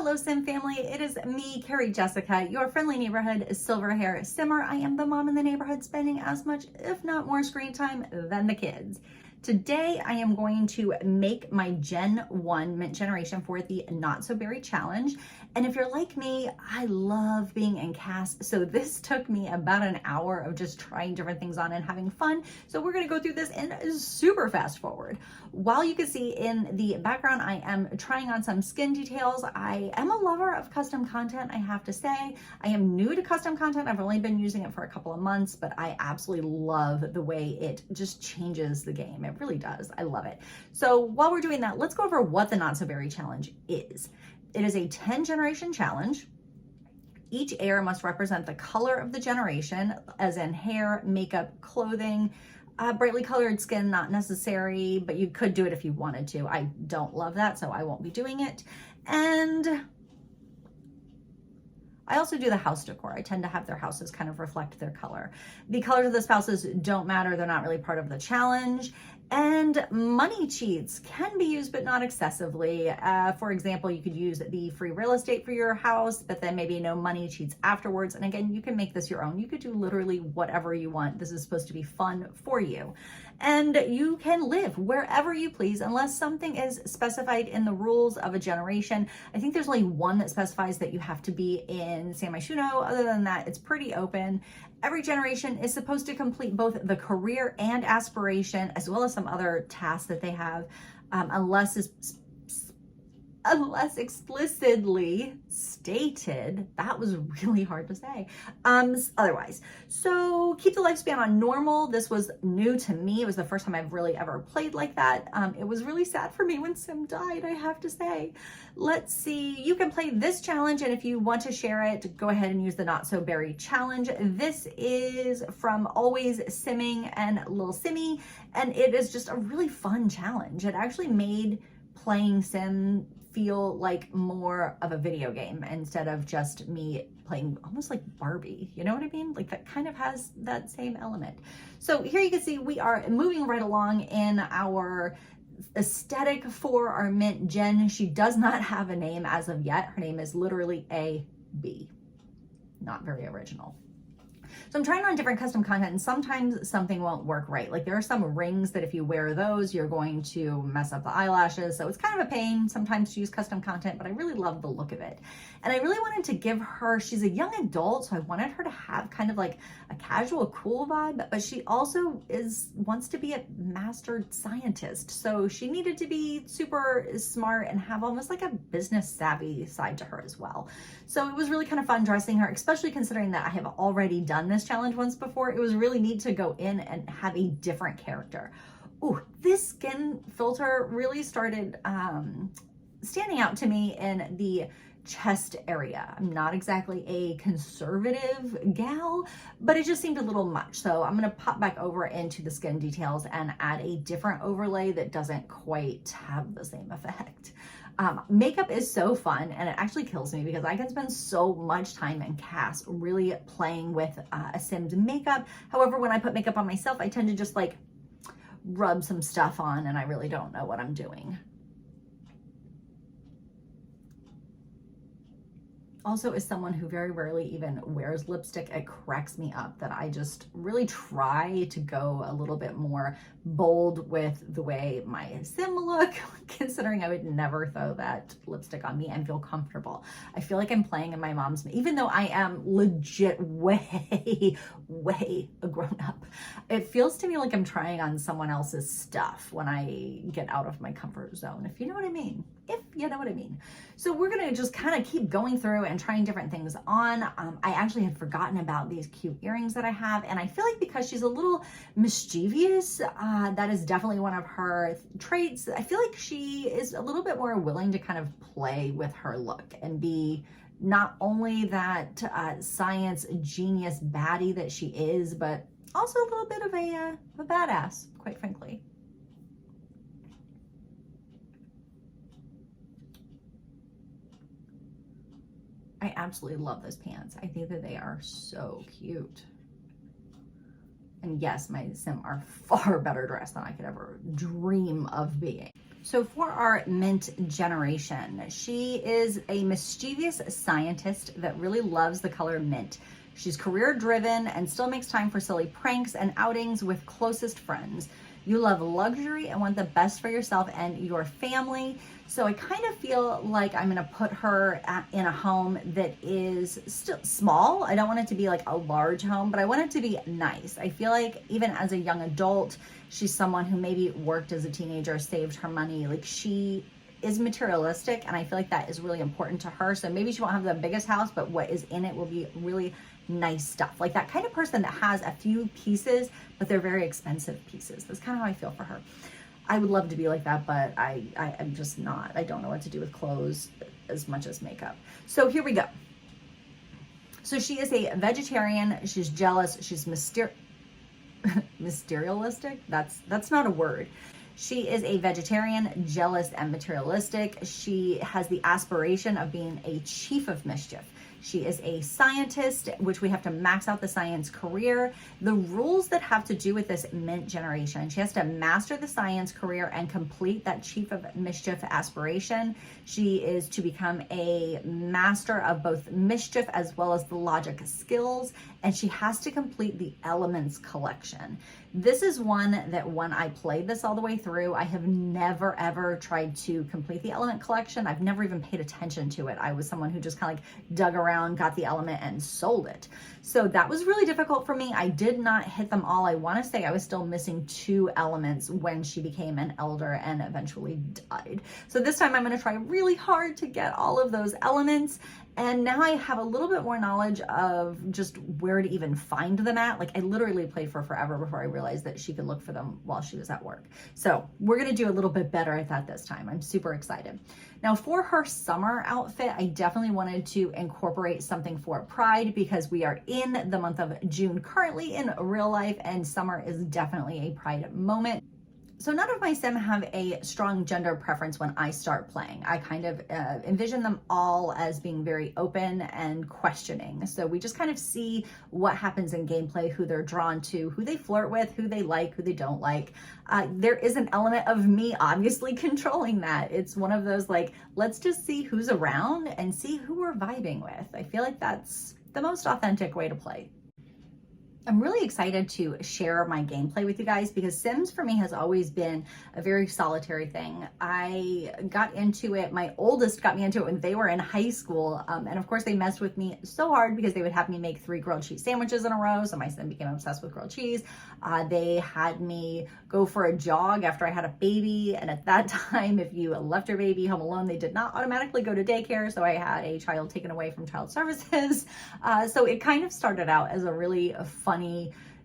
Hello Sim family, it is me, Carrie Jessica, your friendly neighborhood silver hair simmer. I am the mom in the neighborhood spending as much, if not more screen time than the kids. Today I am going to make my Gen 1 mint generation for the Not So Berry challenge. And if you're like me, I love being in CAS. So this took me about an hour of just trying different things on and having fun. So we're gonna go through this in super fast forward. While you can see in the background, I am trying on some skin details. I am a lover of custom content, I have to say. I am new to custom content. I've only been using it for a couple of months, but I absolutely love the way it just changes the game. It really does. I love it. So while we're doing that, let's go over what the Not So Berry challenge is. It is a 10 generation challenge. Each air must represent the color of the generation, as in hair, makeup, clothing. Brightly colored skin, not necessary, but you could do it if you wanted to. I don't love that, so I won't be doing it. And I also do the house decor. I tend to have their houses kind of reflect their color. The colors of the spouses don't matter. They're not really part of the challenge. And money cheats can be used, but not excessively. For example, you could use the free real estate for your house, but then maybe no money cheats afterwards. And again, you can make this your own. You could do literally whatever you want. This is supposed to be fun for you. And you can live wherever you please, unless something is specified in the rules of a generation. I think there's only one that specifies that you have to be in San Myshuno. Other than that, it's pretty open. Every generation is supposed to complete both the career and aspiration, as well as some other tasks that they have, unless explicitly stated. That was really hard to say. Otherwise, so keep the lifespan on normal. This was new to me. It was the first time I've really ever played like that. It was really sad for me when Sim died, I have to say. Let's see, you can play this challenge, and if you want to share it, go ahead and use the Not So Berry challenge. This is from Always Simming and Lil Simmy, and it is just a really fun challenge. It actually made playing Sim feel like more of a video game instead of just me playing almost like Barbie. You know what I mean? Like that kind of has that same element. So here you can see we are moving right along in our aesthetic for our mint gen. She does not have a name as of yet. Her name is literally A-B. Not very original. So I'm trying on different custom content, and sometimes something won't work right. Like there are some rings that if you wear those, you're going to mess up the eyelashes. So it's kind of a pain sometimes to use custom content, but I really love the look of it. And I really wanted to give her, she's a young adult, so I wanted her to have kind of like a casual, cool vibe, but she also wants to be a mastered scientist. So she needed to be super smart and have almost like a business savvy side to her as well. So it was really kind of fun dressing her, especially considering that I have already done this challenge once before. It was really neat to go in and have a different character. Ooh, this skin filter really started standing out to me in the chest area. I'm not exactly a conservative gal, but it just seemed a little much. So I'm gonna pop back over into the skin details and add a different overlay that doesn't quite have the same effect. Makeup is so fun, and it actually kills me because I can spend so much time in CAS really playing with a Sim's makeup. However, when I put makeup on myself, I tend to just like rub some stuff on and I really don't know what I'm doing. Also, as someone who very rarely even wears lipstick, it cracks me up that I just really try to go a little bit more bold with the way my Sim look, considering I would never throw that lipstick on me and feel comfortable. I feel like I'm playing in my mom's, even though I am legit way a grown up. It feels to me like I'm trying on someone else's stuff when I get out of my comfort zone, if you know what I mean. If you know what I mean. So we're gonna just kind of keep going through and trying different things on. I actually had forgotten about these cute earrings that I have, and I feel like because she's a little mischievous, that is definitely one of her traits. I feel like she is a little bit more willing to kind of play with her look and be not only that science genius baddie that she is, but also a little bit of a badass, quite frankly. I absolutely love those pants. I think that they are so cute. And yes, my Sim are far better dressed than I could ever dream of being. So for our mint generation, she is a mischievous scientist that really loves the color mint. She's career driven and still makes time for silly pranks and outings with closest friends. You love luxury and want the best for yourself and your family. So I kind of feel like I'm going to put her in a home that is still small. I don't want it to be like a large home, but I want it to be nice. I feel like even as a young adult, she's someone who maybe worked as a teenager, saved her money. Like, she is materialistic, and I feel like that is really important to her. So maybe she won't have the biggest house, but what is in it will be really nice stuff. Like that kind of person that has a few pieces, but they're very expensive pieces. That's kind of how I feel for her. I would love to be like that, but I'm just not. I don't know what to do with clothes as much as makeup. So here we go. So she is a vegetarian. She's jealous. She's mysterialistic. That's not a word. She is a vegetarian, jealous, and materialistic. She has the aspiration of being a chief of mischief. She is a scientist, which we have to max out the science career. The rules that have to do with this mint generation, she has to master the science career and complete that chief of mischief aspiration. She is to become a master of both mischief as well as the logic skills, and she has to complete the elements collection. This is one that when I played this all the way through, I have never ever tried to complete the element collection. I've never even paid attention to it. I was someone who just kind of like dug around, got the element, and sold it. So that was really difficult for me. I did not hit them all. I want to say I was still missing 2 elements when she became an elder and eventually died. So this time I'm going to try really hard to get all of those elements. And now I have a little bit more knowledge of just where to even find them at. Like, I literally played for forever before I realized that she could look for them while she was at work. So we're going to do a little bit better at that this time. I'm super excited. Now for her summer outfit, I definitely wanted to incorporate something for Pride because we are in the month of June currently in real life, and summer is definitely a Pride moment. So none of my sim have a strong gender preference when I start playing. I kind of envision them all as being very open and questioning. So we just kind of see what happens in gameplay, who they're drawn to, who they flirt with, who they like, who they don't like. There is an element of me obviously controlling that. It's one of those like, let's just see who's around and see who we're vibing with. I feel like that's the most authentic way to play. I'm really excited to share my gameplay with you guys because Sims for me has always been a very solitary thing. I got into it, my oldest got me into it when they were in high school. And of course they messed with me so hard because they would have me make 3 grilled cheese sandwiches in a row. So my Sim became obsessed with grilled cheese. They had me go for a jog after I had a baby. And at that time, if you left your baby home alone, they did not automatically go to daycare. So I had a child taken away from child services. So it kind of started out as a really funny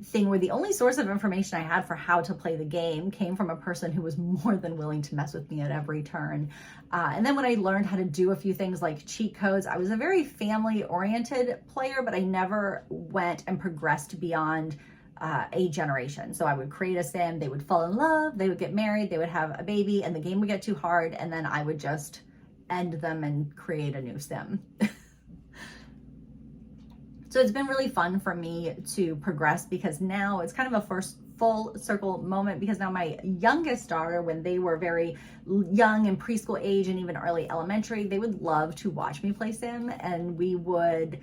thing where the only source of information I had for how to play the game came from a person who was more than willing to mess with me at every turn. And then when I learned how to do a few things like cheat codes, I was a very family-oriented player, but I never went and progressed beyond a generation. So I would create a sim, they would fall in love, they would get married, they would have a baby, and the game would get too hard, and then I would just end them and create a new sim. So it's been really fun for me to progress because now it's kind of a first full circle moment because now my youngest daughter, when they were very young and preschool age and even early elementary, they would love to watch me play sim, and we would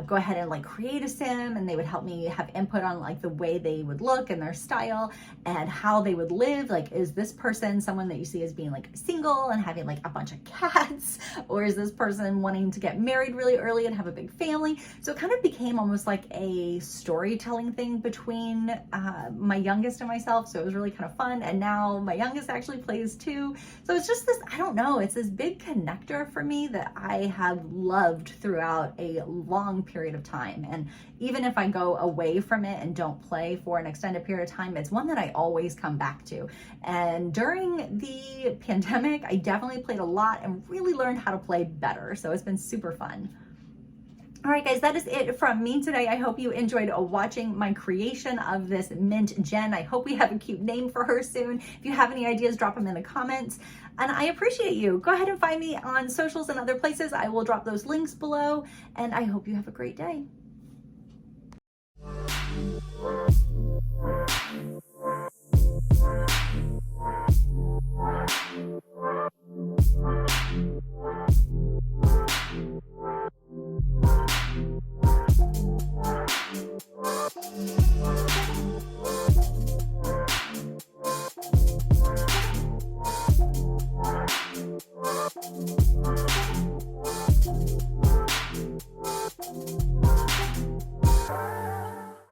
go ahead and like create a sim, and they would help me have input on like the way they would look and their style and how they would live. Like, is this person someone that you see as being like single and having like a bunch of cats, or is this person wanting to get married really early and have a big family? So it kind of became almost like a storytelling thing between my youngest and myself. So it was really kind of fun. And now my youngest actually plays too. So it's just this, I don't know, it's this big connector for me that I have loved throughout a long period of time. And even if I go away from it and don't play for an extended period of time, it's one that I always come back to. And during the pandemic, I definitely played a lot and really learned how to play better. So it's been super fun. All right, guys, that is it from me today. I hope you enjoyed watching my creation of this Mint Gen. I hope we have a cute name for her soon. If you have any ideas, drop them in the comments. And I appreciate you. Go ahead and find me on socials and other places. I will drop those links below. And I hope you have a great day.